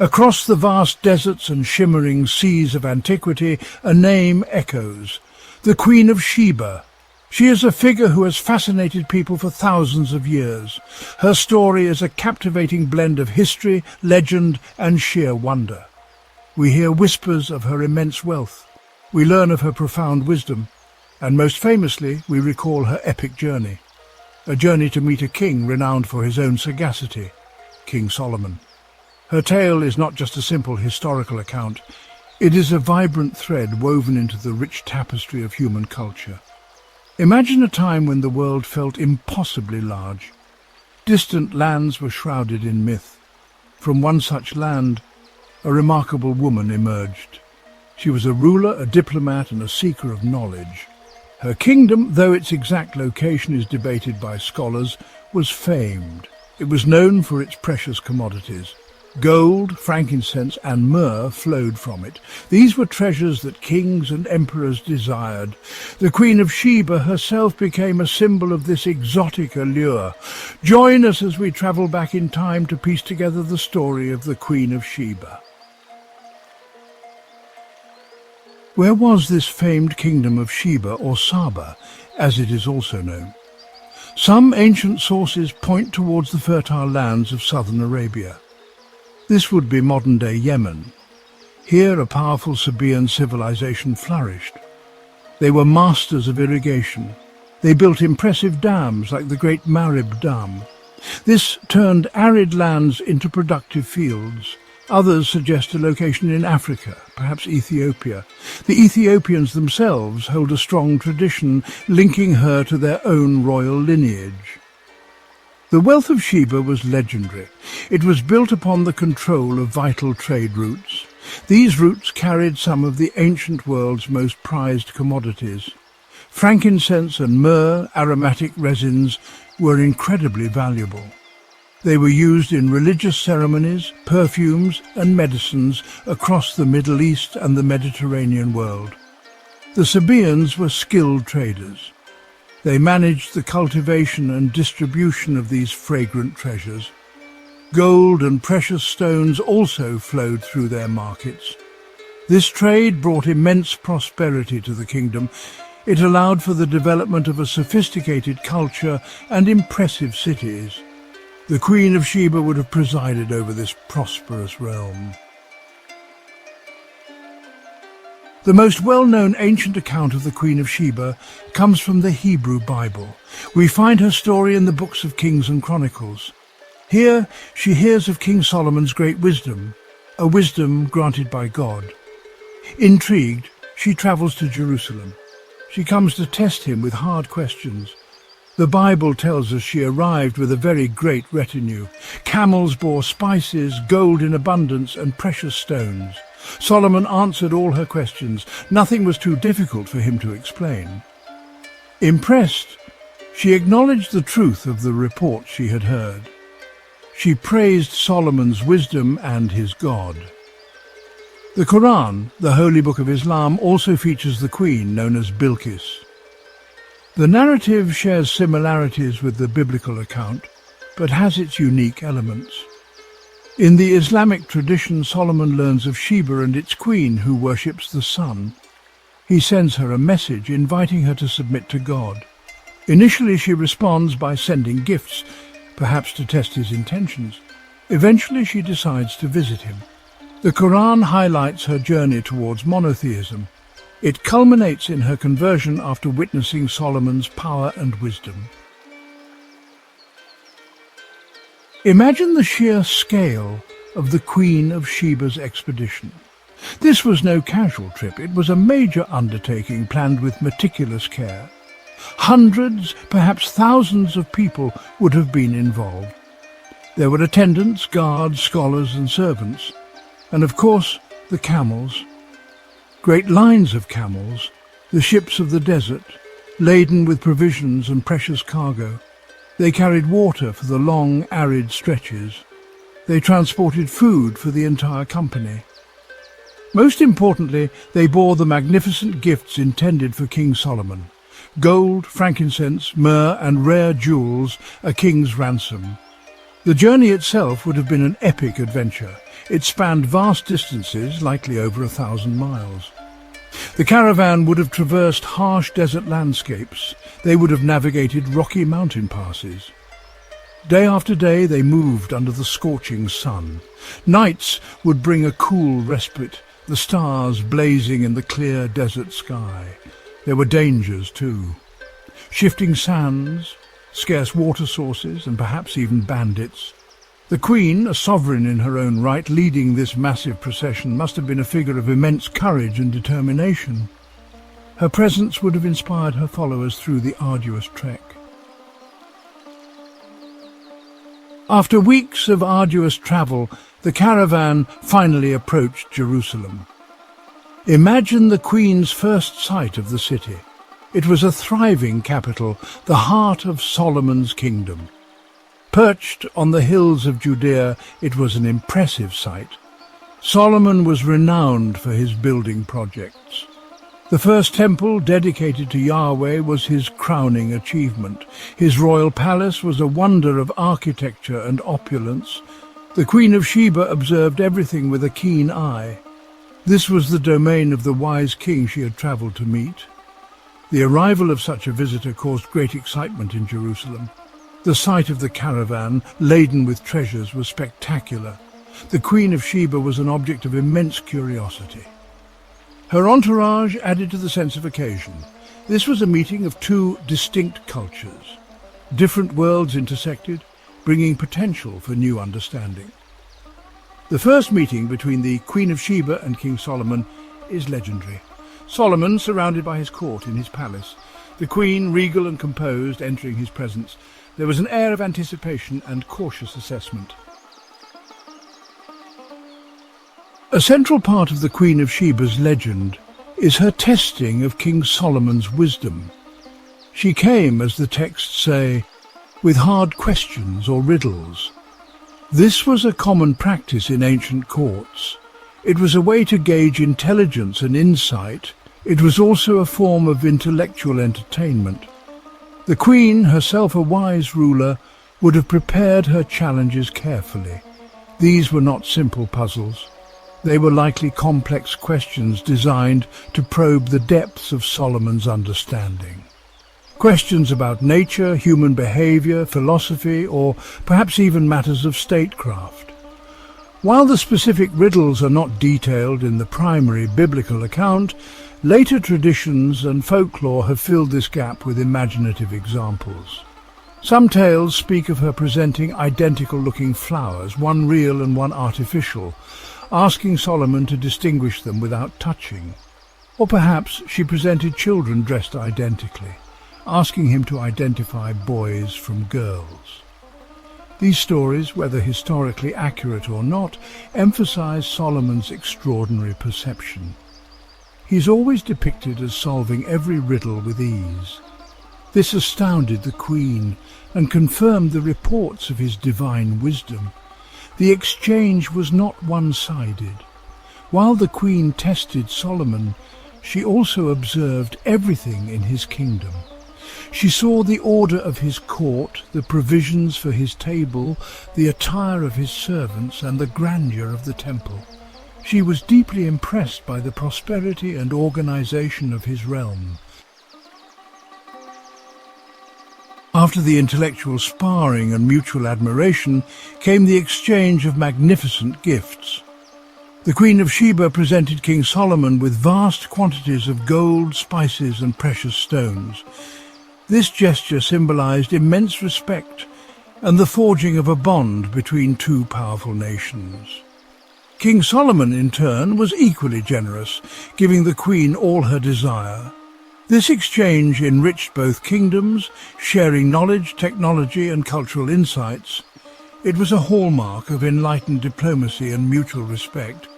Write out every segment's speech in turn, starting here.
Across the vast deserts and shimmering seas of antiquity, a name echoes: the Queen of Sheba. She is a figure who has fascinated people for thousands of years. Her story is a captivating blend of history, legend, and sheer wonder. We hear whispers of her immense wealth. We learn of her profound wisdom. And most famously, we recall her epic journey. A journey to meet a king renowned for his own sagacity, King Solomon. Her tale is not just a simple historical account. It is a vibrant thread woven into the rich tapestry of human culture. Imagine a time when the world felt impossibly large. Distant lands were shrouded in myth. From one such land, a remarkable woman emerged. She was a ruler, a diplomat, and a seeker of knowledge. Her kingdom, though its exact location is debated by scholars, was famed. It was known for its precious commodities. Gold, frankincense, and myrrh flowed from it. These were treasures that kings and emperors desired. The Queen of Sheba herself became a symbol of this exotic allure. Join us as we travel back in time to piece together the story of the Queen of Sheba. Where was this famed kingdom of Sheba, or Saba, as it is also known? Some ancient sources point towards the fertile lands of southern Arabia. This would be modern-day Yemen. Here a powerful Sabaean civilization flourished. They were masters of irrigation. They built impressive dams like the Great Marib Dam. This turned arid lands into productive fields. Others suggest a location in Africa, perhaps Ethiopia. The Ethiopians themselves hold a strong tradition linking her to their own royal lineage. The wealth of Sheba was legendary. It was built upon the control of vital trade routes. These routes carried some of the ancient world's most prized commodities. Frankincense and myrrh, aromatic resins, were incredibly valuable. They were used in religious ceremonies, perfumes, and medicines across the Middle East and the Mediterranean world. The Sabaeans were skilled traders. They managed the cultivation and distribution of these fragrant treasures. Gold and precious stones also flowed through their markets. This trade brought immense prosperity to the kingdom. It allowed for the development of a sophisticated culture and impressive cities. The Queen of Sheba would have presided over this prosperous realm. The most well-known ancient account of the Queen of Sheba comes from the Hebrew Bible. We find her story in the books of Kings and Chronicles. Here she hears of King Solomon's great wisdom, a wisdom granted by God. Intrigued, she travels to Jerusalem. She comes to test him with hard questions. The Bible tells us she arrived with a very great retinue. Camels bore spices, gold in abundance, and precious stones. Solomon answered all her questions. Nothing was too difficult for him to explain. Impressed, she acknowledged the truth of the report she had heard. She praised Solomon's wisdom and his God. The Quran, the holy book of Islam, also features the queen known as Bilqis. The narrative shares similarities with the biblical account, but has its unique elements. In the Islamic tradition, Solomon learns of Sheba and its queen, who worships the sun. He sends her a message inviting her to submit to God. Initially, she responds by sending gifts, perhaps to test his intentions. Eventually, she decides to visit him. The Quran highlights her journey towards monotheism. It culminates in her conversion after witnessing Solomon's power and wisdom. Imagine the sheer scale of the Queen of Sheba's expedition. This was no casual trip. It was a major undertaking planned with meticulous care. Hundreds, perhaps thousands of people would have been involved. There were attendants, guards, scholars and servants, and of course the camels. Great lines of camels, the ships of the desert, laden with provisions and precious cargo. They carried water for the long, arid stretches. They transported food for the entire company. Most importantly, they bore the magnificent gifts intended for King Solomon: gold, frankincense, myrrh, and rare jewels, a king's ransom. The journey itself would have been an epic adventure. It spanned vast distances, likely over 1,000 miles. The caravan would have traversed harsh desert landscapes. They would have navigated rocky mountain passes. Day after day they moved under the scorching sun. Nights would bring a cool respite, the stars blazing in the clear desert sky. There were dangers too. Shifting sands, scarce water sources, and perhaps even bandits. The Queen, a sovereign in her own right, leading this massive procession, must have been a figure of immense courage and determination. Her presence would have inspired her followers through the arduous trek. After weeks of arduous travel, the caravan finally approached Jerusalem. Imagine the Queen's first sight of the city. It was a thriving capital, the heart of Solomon's kingdom. Perched on the hills of Judea, it was an impressive sight. Solomon was renowned for his building projects. The first temple dedicated to Yahweh was his crowning achievement. His royal palace was a wonder of architecture and opulence. The Queen of Sheba observed everything with a keen eye. This was the domain of the wise king she had travelled to meet. The arrival of such a visitor caused great excitement in Jerusalem. The sight of the caravan, laden with treasures, was spectacular. The Queen of Sheba was an object of immense curiosity. Her entourage added to the sense of occasion. This was a meeting of two distinct cultures. Different worlds intersected, bringing potential for new understanding. The first meeting between the Queen of Sheba and King Solomon is legendary. Solomon, surrounded by his court in his palace, the Queen, regal and composed, entering his presence. There was an air of anticipation and cautious assessment. A central part of the Queen of Sheba's legend is her testing of King Solomon's wisdom. She came, as the texts say, with hard questions or riddles. This was a common practice in ancient courts. It was a way to gauge intelligence and insight. It was also a form of intellectual entertainment. The Queen, herself a wise ruler, would have prepared her challenges carefully. These were not simple puzzles. They were likely complex questions designed to probe the depths of Solomon's understanding. Questions about nature, human behavior, philosophy, or perhaps even matters of statecraft. While the specific riddles are not detailed in the primary biblical account, later traditions and folklore have filled this gap with imaginative examples. Some tales speak of her presenting identical-looking flowers, one real and one artificial, asking Solomon to distinguish them without touching. Or perhaps she presented children dressed identically, asking him to identify boys from girls. These stories, whether historically accurate or not, emphasize Solomon's extraordinary perception. He's always depicted as solving every riddle with ease. This astounded the Queen and confirmed the reports of his divine wisdom. The exchange was not one-sided. While the Queen tested Solomon, she also observed everything in his kingdom. She saw the order of his court, the provisions for his table, the attire of his servants, and the grandeur of the temple. She was deeply impressed by the prosperity and organization of his realm. After the intellectual sparring and mutual admiration came the exchange of magnificent gifts. The Queen of Sheba presented King Solomon with vast quantities of gold, spices, and precious stones. This gesture symbolized immense respect and the forging of a bond between two powerful nations. King Solomon, in turn, was equally generous, giving the Queen all her desire. This exchange enriched both kingdoms, sharing knowledge, technology, and cultural insights. It was a hallmark of enlightened diplomacy and mutual respect.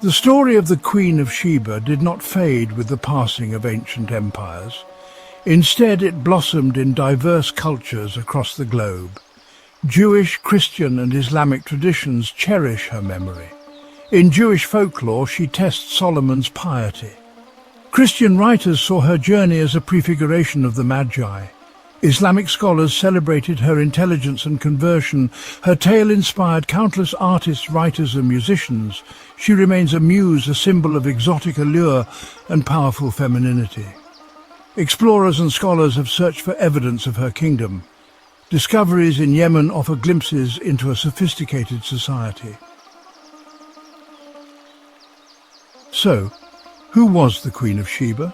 The story of the Queen of Sheba did not fade with the passing of ancient empires. Instead, it blossomed in diverse cultures across the globe. Jewish, Christian, and Islamic traditions cherish her memory. In Jewish folklore, she tests Solomon's piety. Christian writers saw her journey as a prefiguration of the Magi. Islamic scholars celebrated her intelligence and conversion. Her tale inspired countless artists, writers and musicians. She remains a muse, a symbol of exotic allure and powerful femininity. Explorers and scholars have searched for evidence of her kingdom. Discoveries in Yemen offer glimpses into a sophisticated society. So, who was the Queen of Sheba?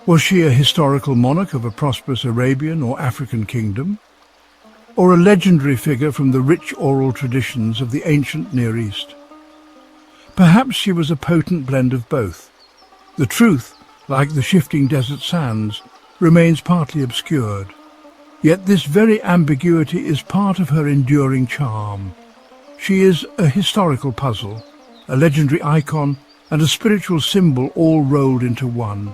Was she a historical monarch of a prosperous Arabian or African kingdom? Or a legendary figure from the rich oral traditions of the ancient Near East? Perhaps she was a potent blend of both. The truth, like the shifting desert sands, remains partly obscured. Yet this very ambiguity is part of her enduring charm. She is a historical puzzle, a legendary icon, and a spiritual symbol all rolled into one.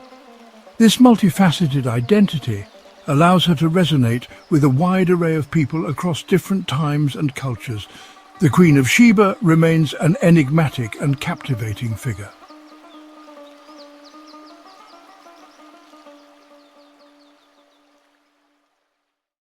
This multifaceted identity allows her to resonate with a wide array of people across different times and cultures. The Queen of Sheba remains an enigmatic and captivating figure.